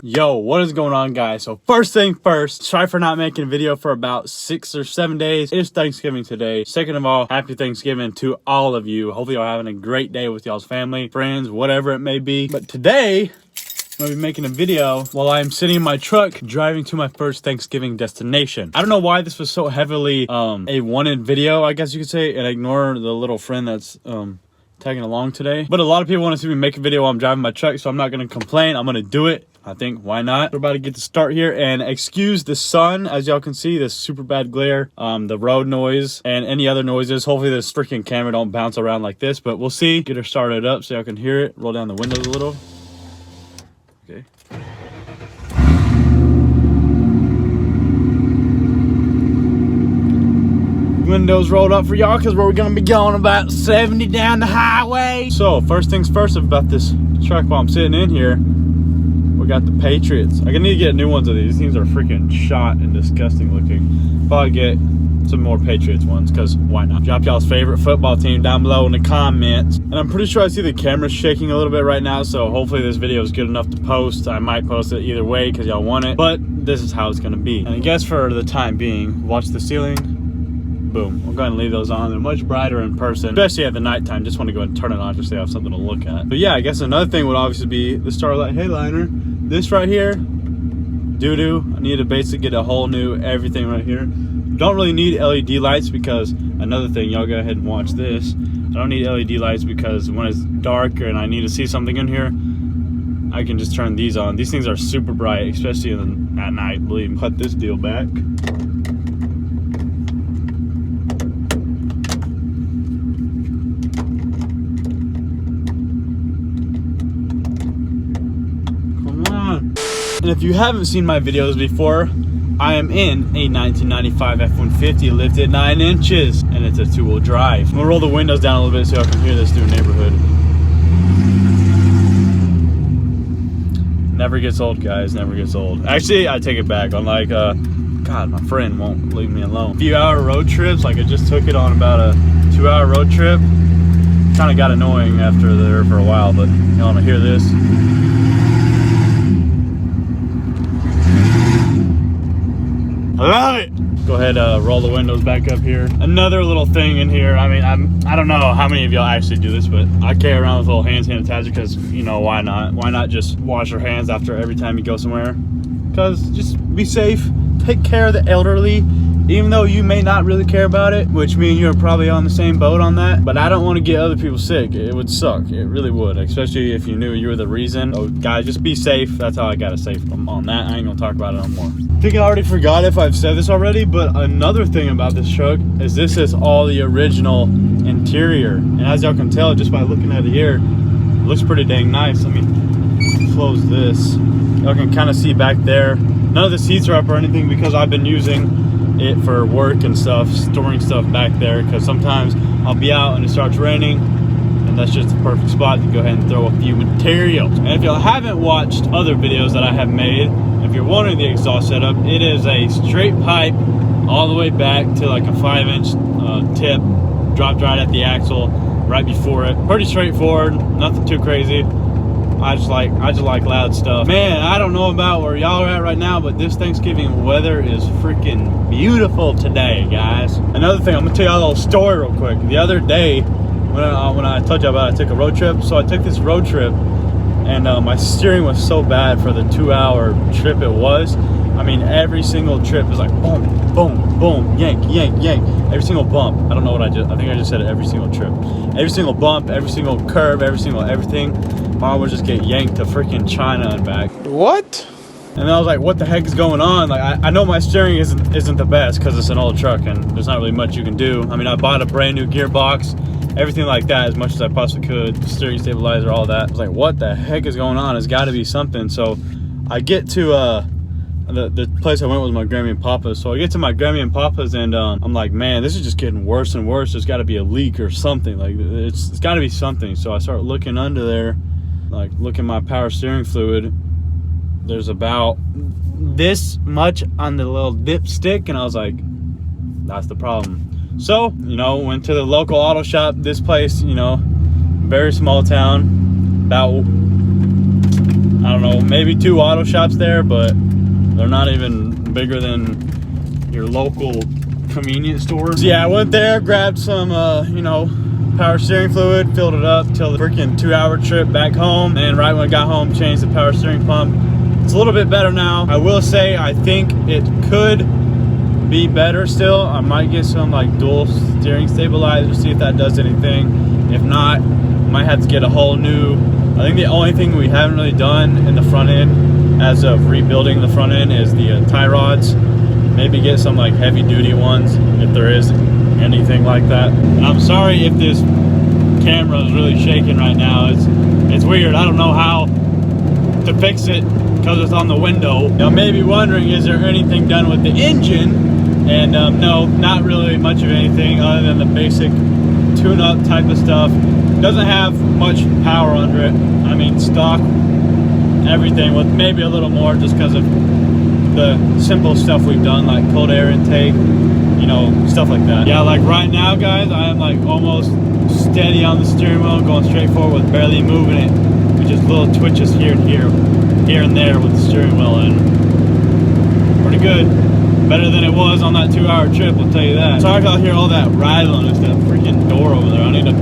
Yo, what is going on, guys? So first thing first, sorry for not making a video for about 6 or 7 days. It is Thanksgiving today. Second of all, happy Thanksgiving to all of you. Hopefully y'all having a great day with y'all's family, friends, whatever it may be. But today, I'm gonna be making a video while I'm sitting in my truck driving to my first Thanksgiving destination. I don't know why this was so heavily a wanted video, I guess you could say, and ignore the little friend that's tagging along today. But a lot of people want to see me make a video while I'm driving my truck, so I'm not gonna complain. I'm gonna do it. I think, why not? We're about to get to start here, and excuse the sun, as y'all can see, this super bad glare, the road noise, and any other noises. Hopefully this freaking camera don't bounce around like this, but we'll see. Get her started up so y'all can hear it. Roll down the windows a little. Okay. Windows rolled up for y'all because we're gonna be going about 70 down the highway. So first things first about this truck while I'm sitting in here, we got the Patriots. I need to get new ones of these. These things are freaking shot and disgusting looking. Probably get some more Patriots ones, because why not? Drop y'all's favorite football team down below in the comments. And I'm pretty sure I see the camera shaking a little bit right now, so hopefully this video is good enough to post. I might post it either way because y'all want it, but this is how it's gonna be. And I guess for the time being, watch the ceiling. Boom. We'll go ahead and leave those on. They're much brighter in person, especially at the nighttime. Just want to go ahead and turn it on just so I have something to look at. But yeah, I guess another thing would obviously be the Starlight headliner. This right here, doo-doo. I need to basically get a whole new everything right here. Don't really need LED lights because, another thing, y'all go ahead and watch this. I don't need LED lights because when it's dark and I need to see something in here, I can just turn these on. These things are super bright, especially at night. Believe me. Put this deal back. And if you haven't seen my videos before, I am in a 1995 F-150 lifted 9 inches, and it's a 2-wheel drive. I'm gonna roll the windows down a little bit so I can hear this through the neighborhood. Never gets old, guys, never gets old. Actually, I take it back. I'm like, God, my friend won't leave me alone. Few-hour road trips, like I just took it on about a 2-hour road trip. Kind of got annoying after there for a while, but you wanna hear this? I love it. Go ahead, roll the windows back up here. Another little thing in here. I mean, I don't know how many of y'all actually do this, but I carry around with a little hand sanitizer because, you know, why not? Why not just wash your hands after every time you go somewhere? Because just be safe, take care of the elderly, even though you may not really care about it, which me and you are probably on the same boat on that. But I don't want to get other people sick. It would suck. It really would, especially if you knew you were the reason. So guys, just be safe. That's all I gotta say on that. I ain't gonna talk about it no more. I think I already forgot if I've said this already, but another thing about this truck is this is all the original interior. And as y'all can tell just by looking at it here, it looks pretty dang nice. Let me close this. Y'all can kind of see back there. None of the seats are up or anything because I've been using it for work and stuff, storing stuff back there, because sometimes I'll be out and it starts raining, and that's just the perfect spot to go ahead and throw a few materials. And if y'all haven't watched other videos that I have made, if you're wondering the exhaust setup, it is a straight pipe all the way back to like a 5-inch tip, dropped right at the axle right before it. Pretty straightforward, nothing too crazy. I just like loud stuff. Man, I don't know about where y'all are at right now, but this Thanksgiving weather is freaking beautiful today, guys. Another thing, I'm gonna tell y'all a little story real quick. The other day, when I told you about I took a road trip, so I took this road trip, and my steering was so bad for the 2-hour trip it was. I mean, every single trip is like boom, boom, boom, yank, yank, yank. Every single bump. I don't know what I think I just said it, every single trip. Every single bump, every single curve, every single everything. Mom would just get yanked to freaking China and back. What? And I was like, what the heck is going on? Like, I know my steering isn't the best because it's an old truck and there's not really much you can do. I mean, I bought a brand new gearbox, everything like that, as much as I possibly could, steering stabilizer, all that. I was like, what the heck is going on? There's got to be something. So I get to the place I went was my Grammy and Papa's. So I get to my Grammy and Papa's, and I'm like, man, this is just getting worse and worse. There's got to be a leak or something. Like, it's got to be something. So I start looking under there, like looking my power steering fluid. There's about this much on the little dipstick, and I was like, that's the problem. So, you know, went to the local auto shop. This place, you know, very small town, about I don't know, maybe 2 auto shops there, but they're not even bigger than your local convenience store. So yeah, I went there, grabbed some, you know, power steering fluid, filled it up till the freaking 2-hour trip back home. And right when I got home, changed the power steering pump. It's a little bit better now. I will say, I think it could be better still. I might get some like dual steering stabilizer, see if that does anything. If not, might have to get a whole new. I think the only thing we haven't really done in the front end as of rebuilding the front end is the tie rods. Maybe get some like heavy duty ones if there is anything like that. I'm sorry if this camera is really shaking right now. It's weird. I don't know how to fix it because it's on the window. Now maybe wondering, is there anything done with the engine? And no, not really much of anything other than the basic tune-up type of stuff. Doesn't have much power under it. I mean, stock everything with maybe a little more just because of the simple stuff we've done, like cold air intake, you know, stuff like that. Yeah, like right now, guys, I am like almost steady on the steering wheel, going straight forward with barely moving it, with just little twitches here and there with the steering wheel, and pretty good. Better than it was on that 2-hour trip, I'll tell you that. Sorry if y'all hear all that rattling. It's that freaking door over there. I need to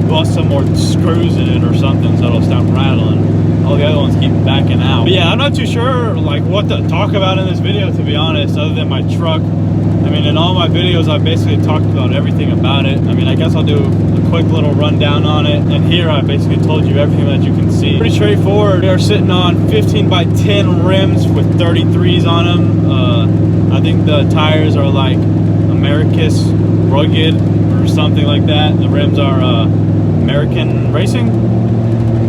bust some more screws in it or something so it'll stop rattling. All the other ones keep backing out. But yeah, I'm not too sure like what to talk about in this video, to be honest, other than my truck. I mean, in all my videos, I basically talked about everything about it. I mean, I guess I'll do a quick little rundown on it. And here I basically told you everything that you can see. Pretty straightforward. They're sitting on 15 by 10 rims with 33s on them. I think the tires are like Americas Rugged or something like that. The rims are American Racing,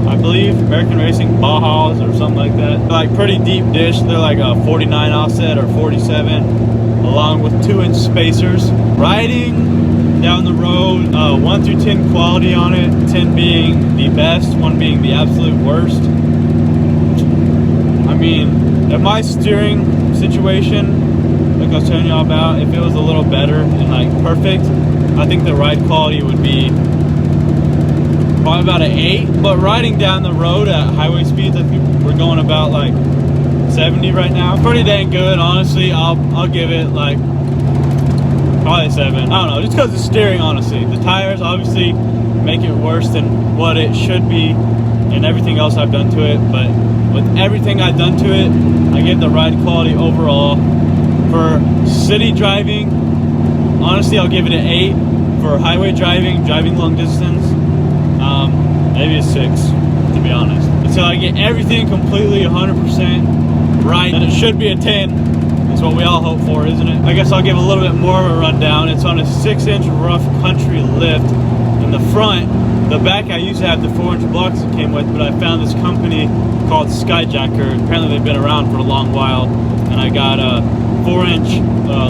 I believe. American Racing Bajas or something like that. They're like pretty deep dish. They're like a 49 offset or 47, along with 2-inch spacers. Riding down the road, 1 through 10 quality on it, 10 being the best, 1 being the absolute worst. I mean, if my steering situation, like I was telling y'all about, if it was a little better and like perfect, I think the ride quality would be probably about an 8. But riding down the road at highway speeds, I think we're going about like 70 right now. Pretty dang good, honestly. I'll give it like probably 7. I don't know, just because of the steering, honestly. The tires obviously make it worse than what it should be and everything else I've done to it. But with everything I've done to it, I give the ride quality overall. For city driving, honestly, I'll give it an 8. For highway driving long distance, maybe a 6, to be honest. Until I get everything completely 100% right, then it should be a 10. That's what we all hope for, isn't it? I guess I'll give a little bit more of a rundown. It's on a 6-inch rough country lift in the front. The back, I used to have the 4-inch blocks it came with, but I found this company called Skyjacker. Apparently they've been around for a long while, and I got a 4-inch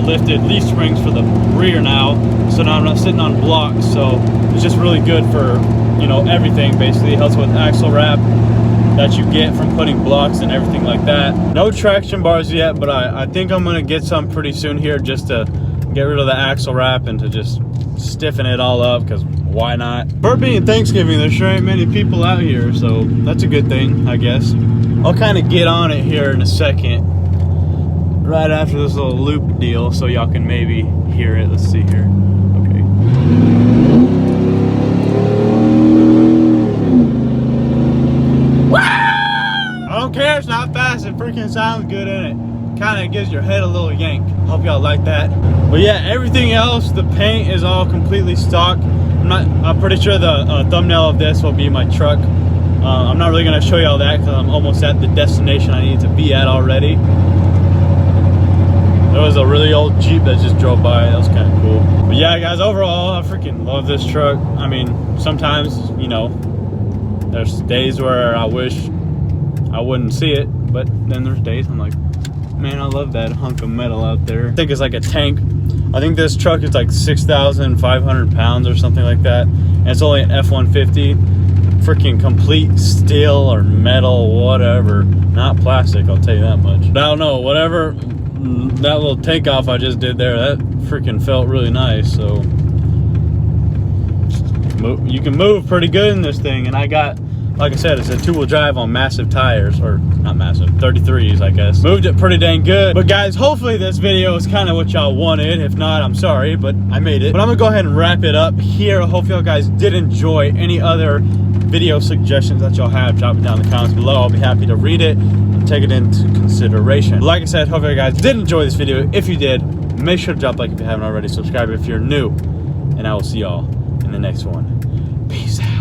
lifted leaf springs for the rear now, so now I'm not sitting on blocks. So it's just really good for, you know, everything. Basically it helps with axle wrap that you get from putting blocks and everything like that. No traction bars yet, but I think I'm gonna get some pretty soon here, just to get rid of the axle wrap and to just stiffen it all up, because why not? For it being Thanksgiving, there sure ain't many people out here, so that's a good thing, I guess. I'll kind of get on it here in a second, right after this little loop deal, so y'all can maybe hear it. Let's see here. Okay. I don't care, it's not fast, it freaking sounds good in it. Kind of gives your head a little yank. Hope y'all like that. But yeah, everything else, the paint is all completely stock. I'm pretty sure the thumbnail of this will be my truck. I'm not really gonna show y'all that because I'm almost at the destination I need to be at already. There was a really old Jeep that just drove by. That was kind of cool. But yeah, guys, overall, I freaking love this truck. I mean, sometimes, you know, there's days where I wish I wouldn't see it, but then there's days I'm like, man, I love that hunk of metal out there. I think it's like a tank. I think this truck is like 6,500 pounds or something like that. And it's only an F-150. Freaking complete steel or metal, whatever. Not plastic, I'll tell you that much. But I don't know, whatever that little takeoff I just did there, that freaking felt really nice. So you can move pretty good in this thing. And I got like I said, it's a two-wheel drive on massive tires, or not massive, 33s, I guess. Moved it pretty dang good. But guys, hopefully this video is kind of what y'all wanted. If not, I'm sorry, but I made it. But I'm gonna go ahead and wrap it up here. I hope y'all guys did enjoy. Any other video suggestions that y'all have, drop it down in the comments below. I'll be happy to read it and take it into consideration. Like I said, hope you guys did enjoy this video. If you did, make sure to drop a like if you haven't already. Subscribe if you're new. And I will see y'all in the next one. Peace out.